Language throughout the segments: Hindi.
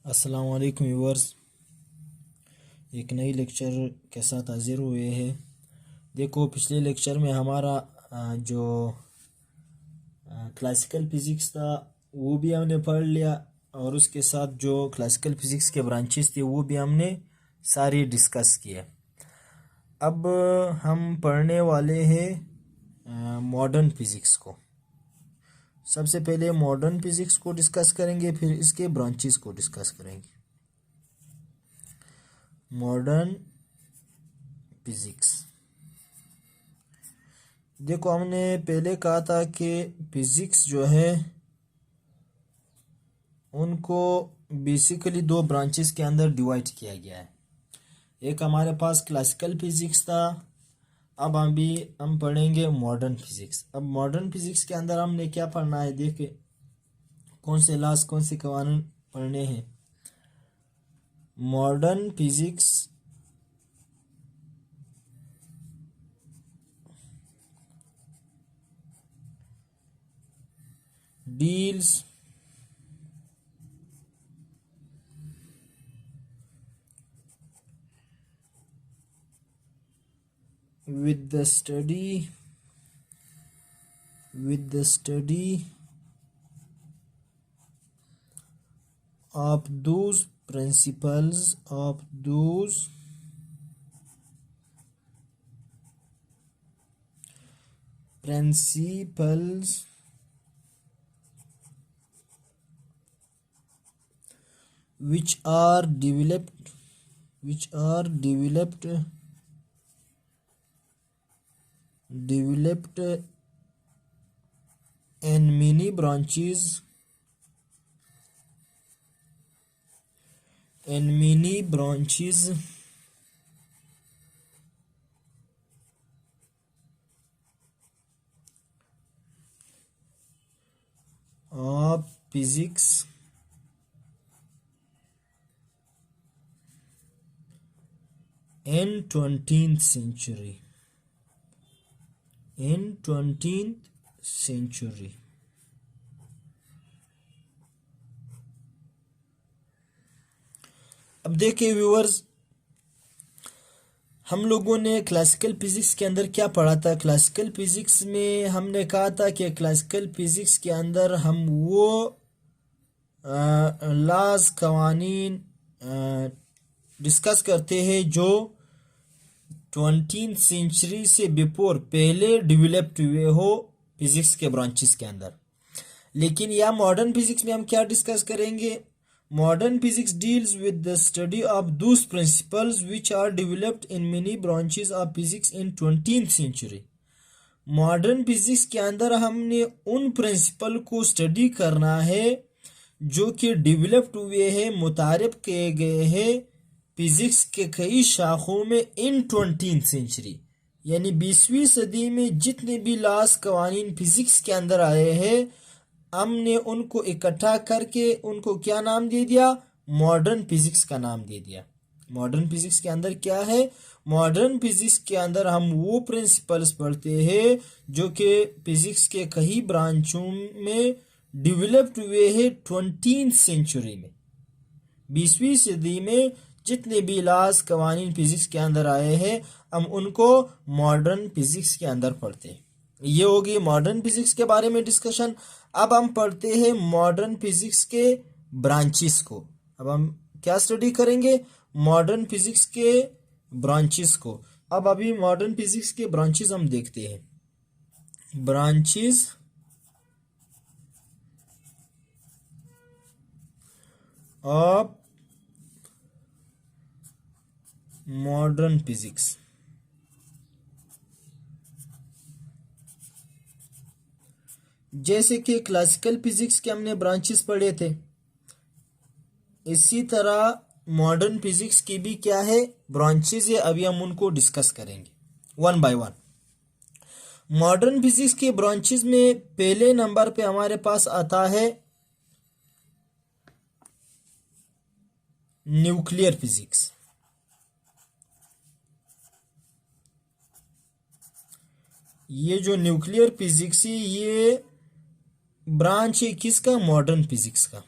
अस्सलाम वालेकुम व्यूअर्स। एक नई लेक्चर के साथ हाजिर हुए हैं। देखो, पिछले लेक्चर में हमारा जो क्लासिकल फिज़िक्स था वो भी हमने पढ़ लिया, और उसके साथ जो क्लासिकल फिज़िक्स के ब्रांचेस थे वो भी हमने सारी डिस्कस किए। अब हम पढ़ने वाले हैं मॉडर्न फिज़िक्स को। सबसे पहले मॉडर्न फिज़िक्स को डिस्कस करेंगे, फिर इसके ब्रांचेस को डिस्कस करेंगे। मॉडर्न फिज़िक्स, देखो हमने पहले कहा था कि फिज़िक्स जो है उनको बेसिकली दो ब्रांचेस के अंदर डिवाइड किया गया है। एक हमारे पास क्लासिकल फिज़िक्स था, अब हम पढ़ेंगे मॉडर्न फिज़िक्स। अब मॉडर्न फिज़िक्स के अंदर हमने क्या पढ़ना है, देखे कौन से लॉज कौन से कानून पढ़ने हैं। Modern physics deals with the study of those principles which are developed in many branches of physics in 20th century. अब देखिए व्यूअर्स, हम लोगों ने क्लासिकल फिज़िक्स के अंदर क्या पढ़ा था। क्लासिकल फिज़िक्स में हमने कहा था कि क्लासिकल फिज़िक्स के अंदर हम वो लॉज कवानीन डिस्कस करते हैं जो 20th सेंचुरी से बिफोर पहले डेवलप्ड हुए हो फिज़िक्स के ब्रांचेस के अंदर। लेकिन या मॉडर्न फिज़िक्स में हम क्या डिस्कस करेंगे। Modern physics deals with the study of those principles which are developed in many branches of physics in 20th century. Modern physics के अंदर हमने उन प्रिंसिपल को स्टडी करना है जो कि डेवलप्ड हुए हैं, मुतारिफ किए गए हैं फिजिक्स के कई शाखों में इन 20th सेंचुरी, यानी 20वीं सदी में जितने भी लॉज कवानीन फिजिक्स के अंदर आए हैं हमने उनको इकट्ठा करके उनको क्या नाम दे दिया, मॉडर्न फिजिक्स का नाम दे दिया। मॉडर्न फिजिक्स के अंदर क्या है, मॉडर्न फिजिक्स के अंदर हम वो प्रिंसिपल्स पढ़ते हैं जो कि फिजिक्स के कई ब्रांचों में डेवलप्ड हुए हैं 20th सेंचुरी में। 20वीं सदी में जितने भी लॉज कवानीन फिजिक्स के अंदर आए हैं हम उनको मॉडर्न फिजिक्स के अंदर पढ़ते हैं। ये होगी मॉडर्न फिजिक्स के बारे में डिस्कशन। अब हम पढ़ते हैं मॉडर्न फिजिक्स के ब्रांचेस को। अब हम क्या स्टडी करेंगे, मॉडर्न फिजिक्स के ब्रांचेस को। अब अभी मॉडर्न फिजिक्स के ब्रांचेस हम देखते हैं। Branches of modern physics. जैसे कि क्लासिकल फिजिक्स के हमने ब्रांचेस पढ़े थे, इसी तरह मॉडर्न फिजिक्स की भी क्या है, ब्रांचेस है। अभी हम उनको डिस्कस करेंगे one by one. Modern physics के ब्रांचेस में पहले नंबर पे हमारे पास आता है न्यूक्लियर फिजिक्स। ये जो न्यूक्लियर फिजिक्स है ये ब्रांच है किसका, मॉडर्न फिजिक्स का।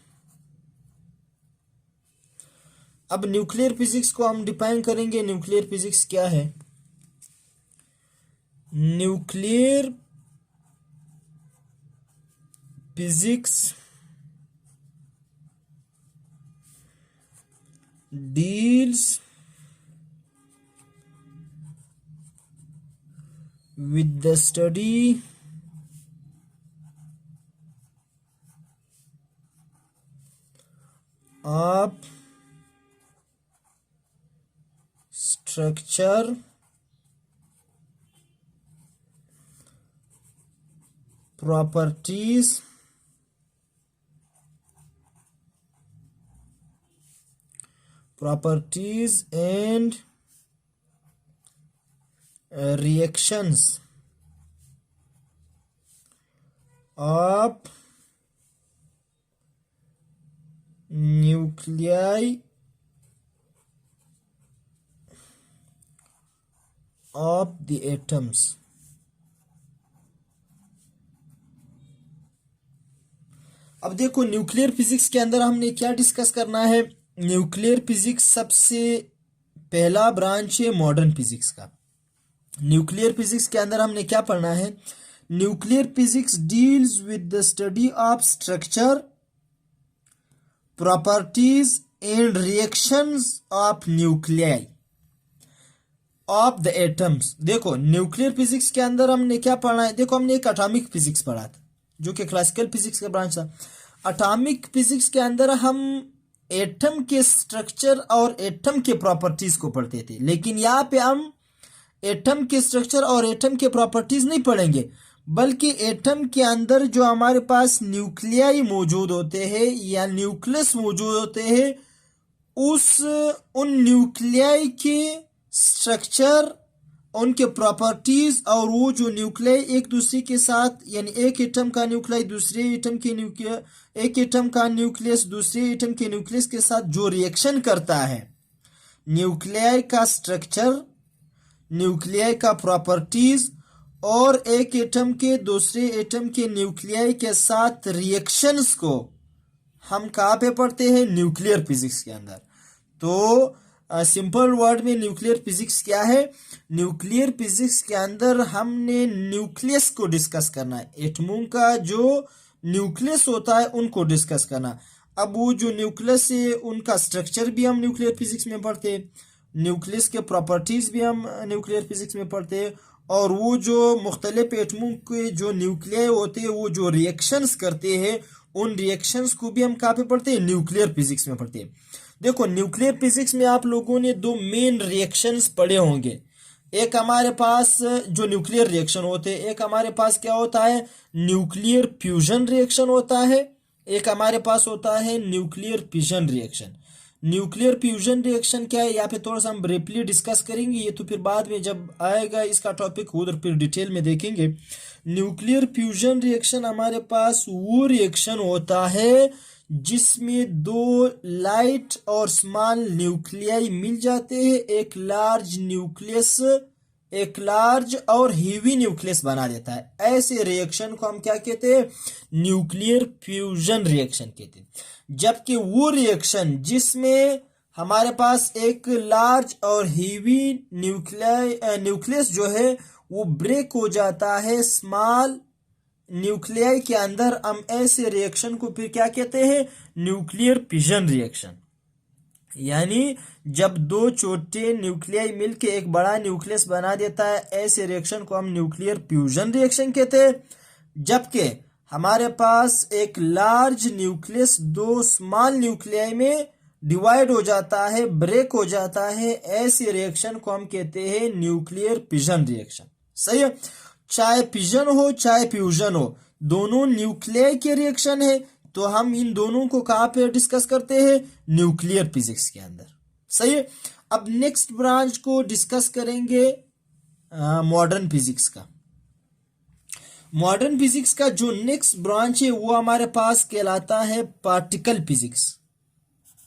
अब न्यूक्लियर फिजिक्स को हम डिफाइन करेंगे। न्यूक्लियर फिजिक्स क्या है? Nuclear physics deals with the study of structure, properties, and reactions of nuclei of the atoms। अब देखो न्यूक्लियर फिजिक्स के अंदर हमने क्या डिस्कस करना है। न्यूक्लियर फिजिक्स सबसे पहला ब्रांच है मॉडर्न फिजिक्स का। न्यूक्लियर फिजिक्स के अंदर हमने क्या पढ़ना है? Nuclear physics deals with the study of structure, properties and reactions of nuclei of the atoms. देखो न्यूक्लियर फिजिक्स के अंदर हमने क्या पढ़ना है? देखो हमने एक एटॉमिक फिजिक्स पढ़ा था जो कि क्लासिकल फिजिक्स का ब्रांच था। एटॉमिक फिजिक्स के अंदर हम एटम के स्ट्रक्चर और एटम के प्रॉपर्टीज को पढ़ते थे, लेकिन यहाँ पे हम एटम के स्ट्रक्चर और एटम के प्रॉपर्टीज नहीं पढ़ेंगे, बल्कि एटम के अंदर जो हमारे पास न्यूक्लियाई मौजूद होते हैं या न्यूक्लियस मौजूद होते हैं, उन न्यूक्लियाई के स्ट्रक्चर, उनके प्रॉपर्टीज और वो जो न्यूक्लियाई एक दूसरे के साथ, यानी एक एटम का न्यूक्लियाई दूसरे एटम के एक एटम का न्यूक्लियस दूसरे एटम के न्यूक्लियस के साथ जो रिएक्शन करता है, न्यूक्लियाई का स्ट्रक्चर, न्यूक्लियाई का प्रॉपर्टीज और एक एटम के दूसरे एटम के न्यूक्लियाई के साथ रिएक्शंस को हम कहाँ पे पढ़ते हैं? न्यूक्लियर फिजिक्स के अंदर। तो सिंपल वर्ड में न्यूक्लियर फिजिक्स क्या है? न्यूक्लियर फिजिक्स के अंदर हमने न्यूक्लियस को डिस्कस करना है, एटमों का जो न्यूक्लियस होता है उनको डिस्कस करना। अब वो जो न्यूक्लियस है उनका स्ट्रक्चर भी हम न्यूक्लियर फिजिक्स में पढ़ते हैं, न्यूक्लियस के प्रॉपर्टीज भी हम न्यूक्लियर फिजिक्स में पढ़ते हैं, और वो जो मुख्तलिफ एटमों के जो न्यूक्लियाई होते हैं वो जो रिएक्शंस करते हैं, उन रिएक्शंस को भी हम कहाँ पे पढ़ते हैं? न्यूक्लियर फिजिक्स में पढ़ते हैं। देखो न्यूक्लियर फिजिक्स में आप लोगों ने दो मेन रिएक्शंस पढ़े होंगे। एक हमारे पास जो न्यूक्लियर रिएक्शन होते हैं, एक हमारे पास क्या होता है? न्यूक्लियर फ्यूजन रिएक्शन होता है, एक हमारे पास होता है nuclear fission reaction. Nuclear fusion reaction क्या है यहाँ पे थोड़ा सा हम ब्रीफली डिस्कस करेंगे, ये तो फिर बाद में जब आएगा इसका टॉपिक उधर फिर डिटेल में देखेंगे। न्यूक्लियर फ्यूजन रिएक्शन हमारे पास वो रिएक्शन होता है जिसमें दो लाइट और स्मॉल न्यूक्लियाई मिल जाते हैं, एक लार्ज और हेवी न्यूक्लियस बना देता है। ऐसे रिएक्शन को हम क्या कहते हैं? न्यूक्लियर फ्यूजन रिएक्शन कहते हैं। जबकि वो रिएक्शन जिसमें हमारे पास एक लार्ज और हेवी न्यूक्लियस जो है वो ब्रेक हो जाता है स्मॉल न्यूक्लियाई के अंदर, हम ऐसे रिएक्शन को फिर क्या कहते हैं? Nuclear fission reaction. यानी जब दो छोटे न्यूक्लियाई मिलके एक बड़ा न्यूक्लियस बना देता है, ऐसे रिएक्शन को हम न्यूक्लियर फ्यूजन रिएक्शन कहते हैं। जबकि हमारे पास एक लार्ज न्यूक्लियस दो स्मॉल न्यूक्लियाई में डिवाइड हो जाता है, ब्रेक हो जाता है, ऐसे रिएक्शन को हम कहते हैं न्यूक्लियर फिशन रिएक्शन। सही है? चाहे फिशन हो चाहे फ्यूजन हो, दोनों न्यूक्लियाई के रिएक्शन है, तो हम इन दोनों को कहाँ पे डिस्कस करते हैं? न्यूक्लियर फिजिक्स के अंदर। सही है? अब नेक्स्ट ब्रांच को डिस्कस करेंगे मॉडर्न फिजिक्स का। मॉडर्न फिजिक्स का जो नेक्स्ट ब्रांच है वो हमारे पास कहलाता है पार्टिकल फिजिक्स।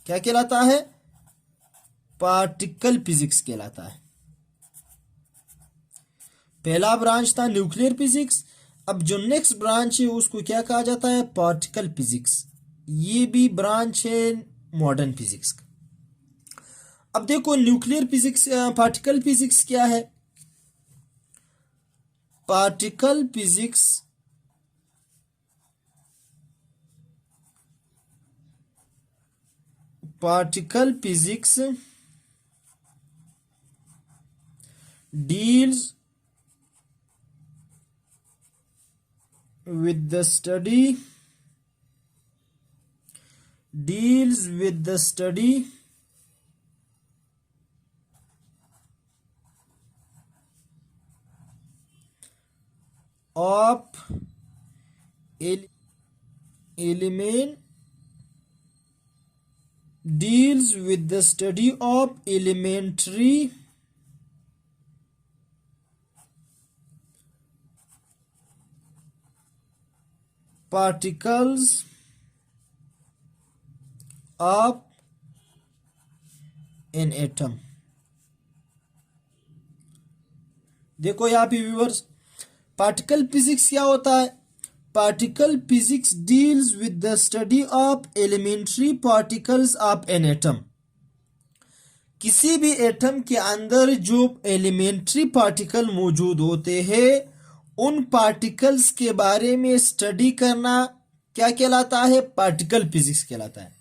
क्या कहलाता है? पार्टिकल फिजिक्स कहलाता है। पहला ब्रांच था न्यूक्लियर फिजिक्स, अब जो नेक्स्ट ब्रांच है उसको क्या कहा जाता है? Particle physics. ये भी ब्रांच है मॉडर्न फिजिक्स का। अब देखो न्यूक्लियर फिजिक्स, पार्टिकल फिजिक्स क्या है? Particle physics deals with the study of element deals with the study of elementary particles of an atom। देखो यहाँ पे व्यूअर्स, पार्टिकल फिजिक्स क्या होता है? Particle physics deals with the study of elementary particles of an atom. किसी भी एटम के अंदर जो एलिमेंट्री पार्टिकल मौजूद होते हैं उन पार्टिकल्स के बारे में स्टडी करना क्या कहलाता है? पार्टिकल फिजिक्स कहलाता है।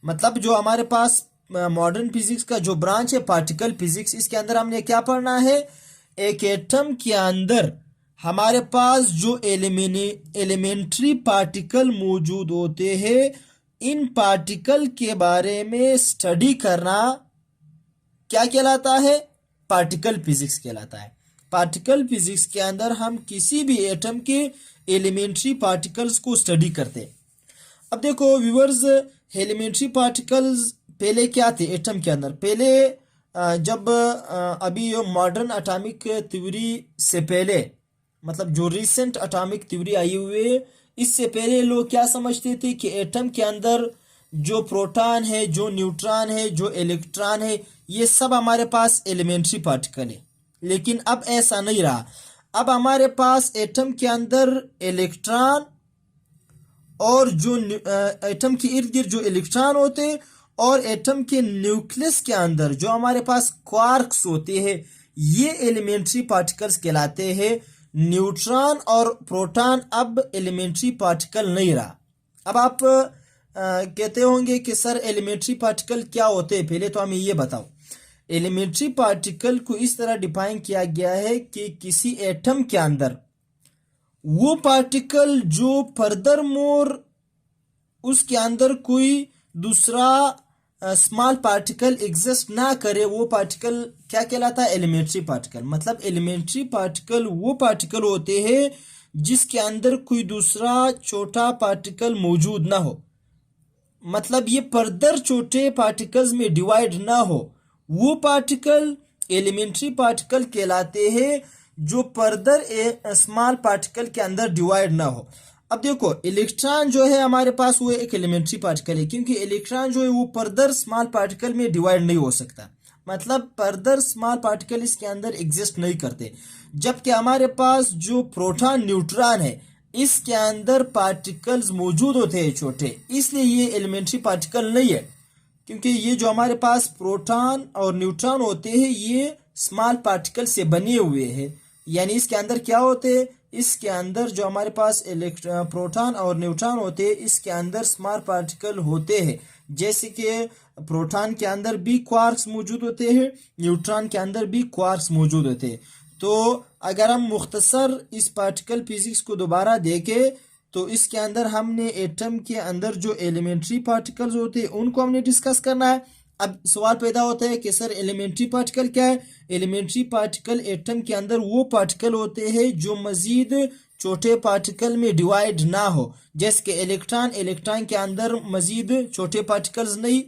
मतलब जो हमारे पास मॉडर्न फिजिक्स का जो ब्रांच है पार्टिकल फिजिक्स, इसके अंदर हमने क्या पढ़ना है? एक एटम के अंदर हमारे पास जो एलिमेंट्री पार्टिकल मौजूद होते हैं, इन पार्टिकल के बारे में स्टडी करना क्या कहलाता है? पार्टिकल फिजिक्स कहलाता है। पार्टिकल फिजिक्स के अंदर हम किसी भी एटम के एलिमेंट्री पार्टिकल्स को स्टडी करते हैं। अब देखो व्यूअर्स, एलिमेंट्री पार्टिकल्स पहले क्या थे एटम के अंदर? पहले जब अभी मॉडर्न एटॉमिक थ्योरी से पहले, मतलब जो रिसेंट एटॉमिक थ्योरी आई हुई है, इससे पहले लोग क्या समझते थे कि एटम के अंदर जो प्रोटॉन है, जो न्यूट्रॉन है, जो इलेक्ट्रॉन है, ये सब हमारे पास एलिमेंट्री पार्टिकल है। लेकिन अब ऐसा नहीं रहा। अब हमारे पास एटम के अंदर इलेक्ट्रॉन और जो एटम के इर्द गिर्द जो इलेक्ट्रॉन होते हैं और एटम के न्यूक्लियस के अंदर जो हमारे पास क्वार्क्स होते हैं, ये एलिमेंट्री पार्टिकल्स कहलाते हैं। न्यूट्रॉन और प्रोटॉन अब एलिमेंट्री पार्टिकल नहीं रहा। अब आप कहते होंगे कि सर एलिमेंट्री पार्टिकल क्या होते हैं? पहले तो हमें ये बताओ। एलिमेंट्री पार्टिकल को इस तरह डिफाइन किया गया है कि किसी एटम के अंदर वो पार्टिकल जो फर्दर मोर उसके अंदर कोई दूसरा स्मॉल पार्टिकल एग्जिस्ट ना करे, वो पार्टिकल क्या कहलाता है? Elementary particle. मतलब एलिमेंट्री पार्टिकल वो पार्टिकल होते हैं जिसके अंदर कोई दूसरा छोटा पार्टिकल मौजूद ना हो, मतलब ये फर्दर छोटे पार्टिकल्स में डिवाइड ना हो, वो पार्टिकल एलिमेंट्री पार्टिकल कहलाते हैं जो फर्दर स्मॉल पार्टिकल के अंदर डिवाइड ना हो। अब देखो इलेक्ट्रॉन जो है हमारे पास वो एक एलिमेंट्री पार्टिकल है, क्योंकि इलेक्ट्रॉन जो है वो फर्दर स्मॉल पार्टिकल में डिवाइड नहीं हो सकता, मतलब फर्दर स्मॉल पार्टिकल इसके अंदर एग्जिस्ट नहीं करते। जबकि हमारे पास जो प्रोटॉन न्यूट्रॉन है इसके अंदर पार्टिकल्स मौजूद होते हैं छोटे, इसलिए ये एलिमेंट्री पार्टिकल नहीं है। क्योंकि ये जो हमारे पास प्रोटॉन और न्यूट्रॉन होते हैं ये स्मॉल पार्टिकल से बने हुए हैं। यानी इसके अंदर क्या होते हैं? इसके अंदर जो हमारे पास प्रोटॉन और न्यूट्रॉन होते हैं इसके अंदर स्मॉल पार्टिकल होते हैं। जैसे कि प्रोटॉन के अंदर भी क्वार्क्स मौजूद होते हैं, न्यूट्रॉन के अंदर भी क्वार्क्स मौजूद होते हैं। तो अगर हम मुख्तसर इस पार्टिकल फिजिक्स को दोबारा देखें तो इसके अंदर हमने एटम के अंदर जो एलिमेंट्री पार्टिकल्स होते हैं उनको हमने डिस्कस करना है। अब सवाल पैदा होता है कि सर एलिमेंट्री पार्टिकल क्या है? एलिमेंट्री पार्टिकल एटम के अंदर वो पार्टिकल होते हैं जो मजीद छोटे पार्टिकल में डिवाइड ना हो। जैसे कि इलेक्ट्रॉन के अंदर मजीद छोटे पार्टिकल्स नहीं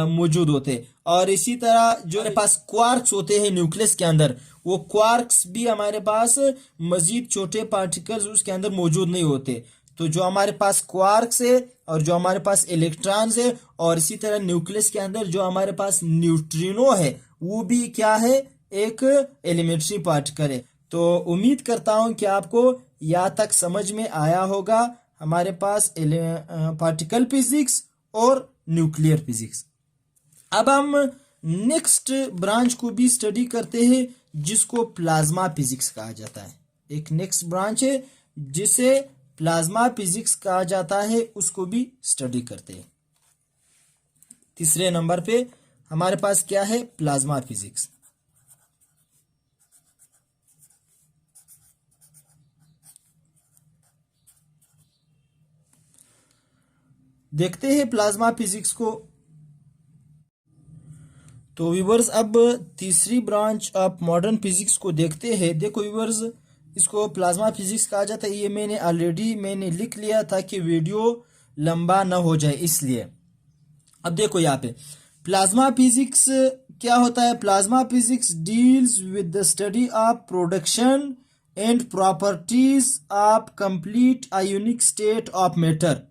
मौजूद होते, और इसी तरह जो हमारे पास क्वार्क्स होते हैं न्यूक्लियस के अंदर, वो क्वार्क्स भी हमारे पास मजीद छोटे पार्टिकल्स उसके अंदर मौजूद नहीं होते। तो जो हमारे पास क्वार्क्स है और जो हमारे पास इलेक्ट्रॉन्स है और इसी तरह न्यूक्लियस के अंदर जो हमारे पास न्यूट्रिनो है वो भी क्या है? एक एलिमेंट्री पार्टिकल है। तो उम्मीद करता हूं कि आपको यहाँ तक समझ में आया होगा हमारे पास पार्टिकल फिजिक्स और न्यूक्लियर फिजिक्स। अब हम नेक्स्ट ब्रांच को भी स्टडी करते हैं जिसको प्लाज्मा फिजिक्स कहा जाता है। एक नेक्स्ट ब्रांच है जिसे प्लाज्मा फिजिक्स कहा जाता है, उसको भी स्टडी करते हैं। तीसरे नंबर पे हमारे पास क्या है? Plasma physics. देखते हैं प्लाज्मा फिजिक्स को। तो व्यूअर्स अब तीसरी ब्रांच ऑफ मॉडर्न फिजिक्स को देखते हैं। देखो व्यूअर्स, इसको प्लाज्मा फिजिक्स कहा जाता है। ये मैंने लिख लिया था कि वीडियो लंबा ना हो जाए, इसलिए। अब देखो यहाँ पे प्लाज्मा फिजिक्स क्या होता है। Plasma physics deals with the study of production and properties of complete ionic state of matter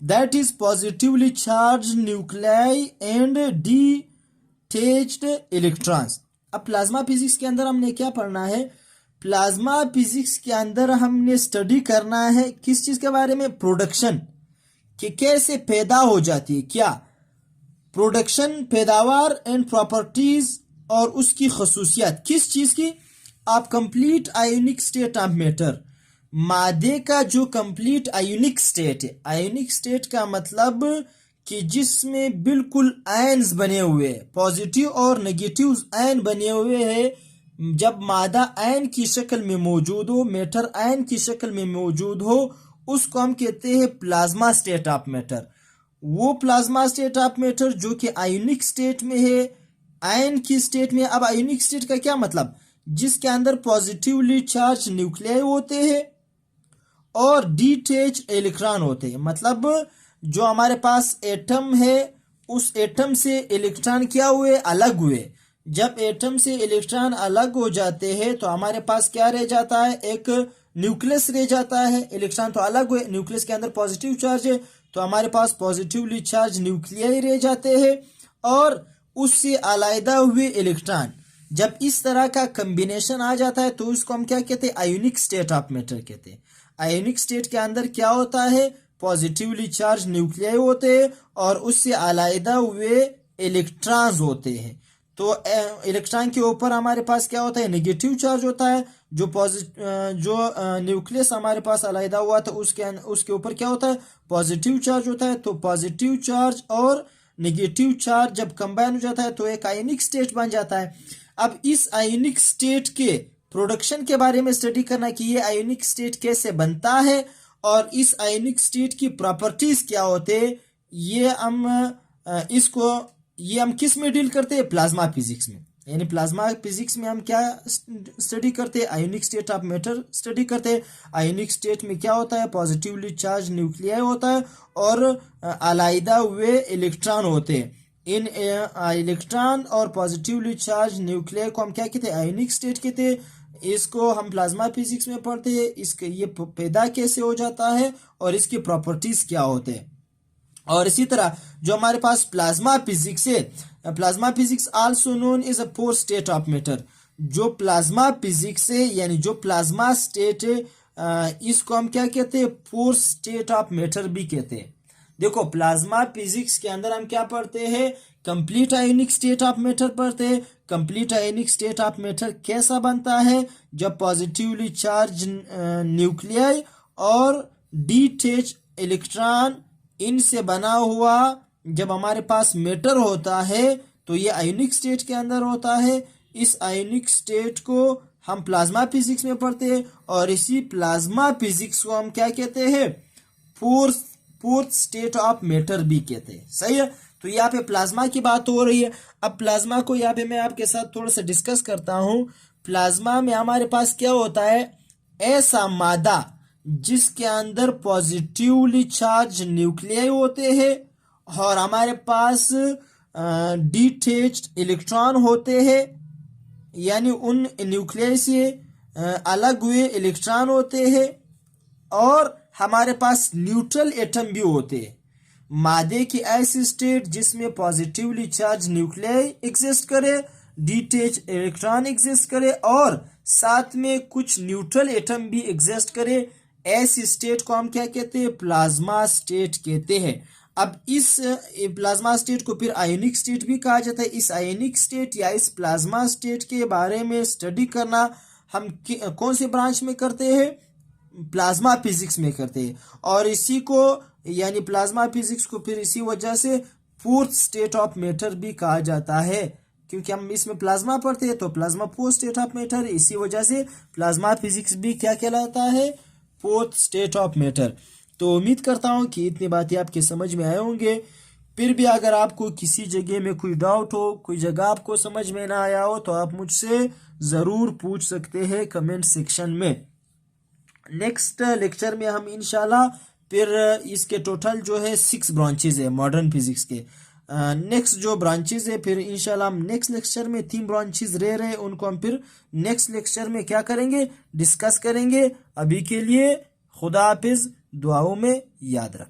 that is positively charged nuclei and detached electrons। अब प्लाज्मा फिजिक्स के अंदर हमने क्या पढ़ना है? प्लाज्मा फिजिक्स के अंदर हमने स्टडी करना है किस चीज के बारे में? प्रोडक्शन, कि कैसे पैदा हो जाती है, क्या प्रोडक्शन, पैदावार, एंड प्रॉपर्टीज, और उसकी खसूसियात किस चीज की? आप complete ionic state of matter, मादे का जो कंप्लीट आयोनिक स्टेट है। आयोनिक स्टेट का मतलब कि जिसमें बिल्कुल आयन्स बने हुए हैं, पॉजिटिव और नेगेटिव आयन बने हुए हैं। जब मादा आयन की शक्ल में मौजूद हो, मैटर आयन की शक्ल में मौजूद हो, उसको हम कहते हैं प्लाज्मा स्टेट ऑफ मैटर। वो प्लाज्मा स्टेट ऑफ मैटर जो कि आयोनिक स्टेट में है, आयन की स्टेट में। अब आयोनिक स्टेट का क्या मतलब? जिसके अंदर पॉजिटिवली चार्ज न्यूक्लियाई होते हैं और डिटैच इलेक्ट्रॉन होते हैं। मतलब जो हमारे पास एटम है, उस एटम से इलेक्ट्रॉन क्या हुए? अलग हुए। जब एटम से इलेक्ट्रॉन अलग हो जाते हैं तो हमारे पास क्या रह जाता है? एक न्यूक्लियस रह जाता है। इलेक्ट्रॉन तो अलग हुए, न्यूक्लियस के अंदर पॉजिटिव चार्ज है, तो हमारे पास पॉजिटिवली चार्ज न्यूक्लियाई रह जाते हैं और उससे अलहदा हुए इलेक्ट्रॉन। जब इस तरह का कॉम्बिनेशन आ जाता है तो इसको हम क्या कहते हैं? आयोनिक स्टेट ऑफ मैटर कहते हैं। आयोनिक स्टेट के अंदर क्या होता है? पॉजिटिवली चार्ज न्यूक्लियाई होते हैं और उससे अलहदा हुए इलेक्ट्रॉन्स होते हैं। तो इलेक्ट्रॉन के ऊपर हमारे पास क्या होता है? नेगेटिव चार्ज होता है। जो न्यूक्लियस हमारे पास अलहदा हुआ तो उसके ऊपर क्या होता है? पॉजिटिव चार्ज होता है। तो पॉजिटिव चार्ज और नेगेटिव चार्ज जब कंबाइन हो जाता है तो एक आयोनिक स्टेट बन जाता है। अब इस आयोनिक स्टेट के प्रोडक्शन के बारे में स्टडी करना कि ये आयोनिक स्टेट कैसे बनता है और इस आयोनिक स्टेट की प्रॉपर्टीज क्या होते हैं, ये हम किस में डील करते हैं? प्लाज्मा फिजिक्स में। यानी प्लाज्मा फिजिक्स में हम क्या स्टडी करते हैं? Ionic state of matter study करते हैं। आयोनिक स्टेट में क्या होता है? पॉजिटिवली चार्ज न्यूक्लियाई होता है और अलहदा हुए इलेक्ट्रॉन होते हैं। इन इलेक्ट्रॉन और पॉजिटिवली चार्ज न्यूक्लियाई को हम क्या कहते हैं? आयोनिक स्टेट कहते हैं। इसको हम प्लाज्मा फिजिक्स में पढ़ते हैं। इसके ये पैदा कैसे हो जाता है और इसकी प्रॉपर्टीज क्या होते हैं। और इसी तरह जो हमारे पास प्लाज्मा फिजिक्स है, plasma physics also known is a fourth state of matter. जो प्लाज्मा फिजिक्स है यानी जो प्लाज्मा स्टेट है, इसको हम क्या कहते हैं? फोर्थ स्टेट ऑफ मैटर भी कहते हैं। देखो प्लाज्मा फिजिक्स के अंदर हम क्या पढ़ते हैं? Complete ionic state of matter पढ़ते हैं। Complete ionic state of matter कैसा बनता है? जब पॉजिटिवली चार्ज न्यूक्लियाई और डिटैच इलेक्ट्रॉन इनसे बना हुआ जब हमारे पास मैटर होता है तो ये आयोनिक स्टेट के अंदर होता है। इस आयोनिक स्टेट को हम प्लाज्मा फिजिक्स में पढ़ते हैं और इसी प्लाज्मा फिजिक्स को हम क्या कहते हैं? फोर्थ स्टेट ऑफ मैटर भी कहते हैं। सही है। तो यहाँ पे प्लाज्मा की बात हो रही है। अब प्लाज्मा को यहाँ पे मैं आपके साथ थोड़ा सा डिस्कस करता हूँ। प्लाज्मा में हमारे पास क्या होता है? ऐसा मादा जिसके अंदर पॉजिटिवली चार्ज न्यूक्लियाई होते हैं और हमारे पास डिटैच्ड इलेक्ट्रॉन होते हैं, यानी उन न्यूक्लियाई से अलग हुए इलेक्ट्रॉन होते हैं और हमारे पास न्यूट्रल एटम भी होते हैं। मादे की ऐसी स्टेट जिसमें पॉजिटिवली चार्ज न्यूक्लियाई एग्जिस्ट करे, डिटैच इलेक्ट्रॉन एग्जिस्ट करे और साथ में कुछ न्यूट्रल एटम भी एग्जिस्ट करे, ऐसी स्टेट को हम क्या कहते हैं? प्लाज्मा स्टेट कहते हैं। अब इस प्लाज्मा स्टेट को फिर आयोनिक स्टेट भी कहा जाता है। इस आयोनिक स्टेट या इस प्लाज्मा स्टेट के बारे में स्टडी करना हम कौन से ब्रांच में करते हैं? प्लाज्मा फिजिक्स में करते हैं। और इसी को यानी प्लाज्मा फिजिक्स को फिर इसी वजह से फोर्थ स्टेट ऑफ मैटर भी कहा जाता है, क्योंकि हम इसमें प्लाज्मा पढ़ते हैं तो plasma fourth state of matter, इसी वजह से प्लाज्मा फिजिक्स भी क्या कहलाता है? Fourth state of matter. तो उम्मीद करता हूं कि इतनी बातें आपके समझ में आए होंगे। फिर भी अगर आपको किसी जगह में कोई डाउट हो, कोई जगह आपको समझ में ना आया हो, तो आप मुझसे ज़रूर पूछ सकते हैं कमेंट सेक्शन में। नेक्स्ट लेक्चर में हम इंशाल्लाह फिर इसके टोटल जो है 6 ब्रांचेज है मॉडर्न फिजिक्स के। नेक्स्ट जो ब्रांचेज है फिर इंशाल्लाह हम नेक्स्ट लेक्चर में 3 ब्रांचेज रह रहे हैं, उनको हम फिर नेक्स्ट लेक्चर में क्या करेंगे? डिस्कस करेंगे। अभी के लिए खुदा हाफिज, दुआओं में याद रखना।